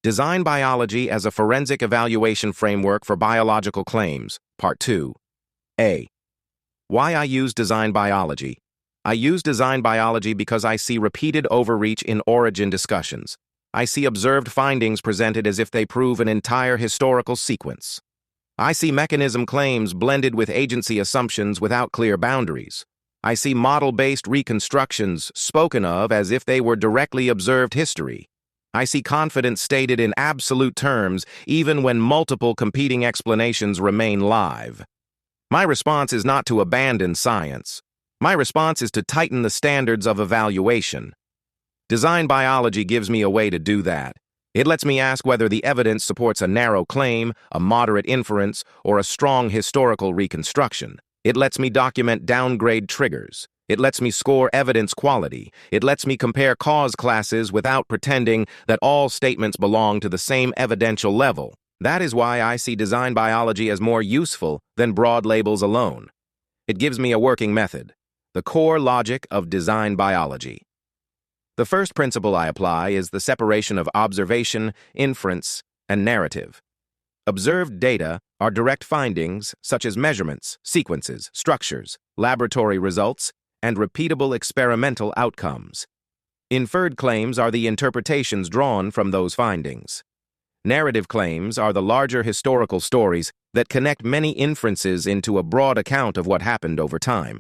Design Biology as a Forensic Evaluation Framework for Biological Claims, Part 2. A. Why I use Design Biology. I use Design Biology because I see repeated overreach in origin discussions. I see observed findings presented as if they prove an entire historical sequence. I see mechanism claims blended with agency assumptions without clear boundaries. I see model-based reconstructions spoken of as if they were directly observed history. I see confidence stated in absolute terms, even when multiple competing explanations remain live. My response is not to abandon science. My response is to tighten the standards of evaluation. Design Biology gives me a way to do that. It lets me ask whether the evidence supports a narrow claim, a moderate inference, or a strong historical reconstruction. It lets me document downgrade triggers. It lets me score evidence quality. It lets me compare cause classes without pretending that all statements belong to the same evidential level. That is why I see Design Biology as more useful than broad labels alone. It gives me a working method, the core logic of Design Biology. The first principle I apply is the separation of observation, inference, and narrative. Observed data are direct findings such as measurements, sequences, structures, laboratory results, and repeatable experimental outcomes. Inferred claims are the interpretations drawn from those findings. Narrative claims are the larger historical stories that connect many inferences into a broad account of what happened over time.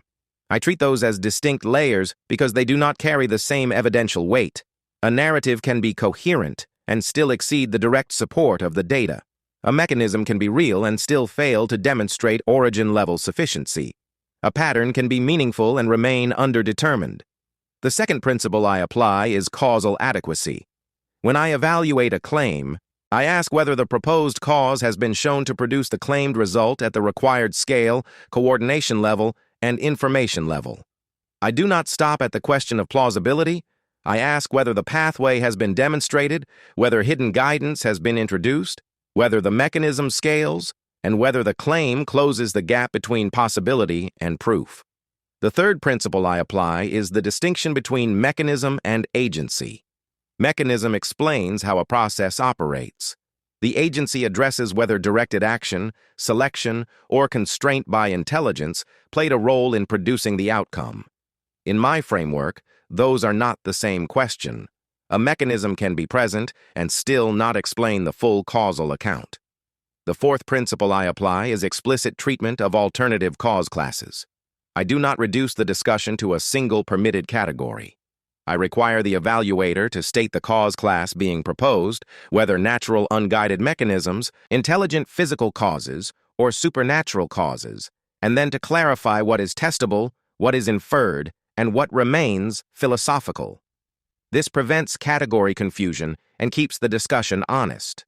I treat those as distinct layers because they do not carry the same evidential weight. A narrative can be coherent and still exceed the direct support of the data. A mechanism can be real and still fail to demonstrate origin-level sufficiency. A pattern can be meaningful and remain underdetermined. The second principle I apply is causal adequacy. When I evaluate a claim, I ask whether the proposed cause has been shown to produce the claimed result at the required scale, coordination level, and information level. I do not stop at the question of plausibility. I ask whether the pathway has been demonstrated, whether hidden guidance has been introduced, whether the mechanism scales, and whether the claim closes the gap between possibility and proof. The third principle I apply is the distinction between mechanism and agency. Mechanism explains how a process operates. The agency addresses whether directed action, selection, or constraint by intelligence played a role in producing the outcome. In my framework, those are not the same question. A mechanism can be present and still not explain the full causal account. The fourth principle I apply is explicit treatment of alternative cause classes. I do not reduce the discussion to a single permitted category. I require the evaluator to state the cause class being proposed, whether natural unguided mechanisms, intelligent physical causes, or supernatural causes, and then to clarify what is testable, what is inferred, and what remains philosophical. This prevents category confusion and keeps the discussion honest.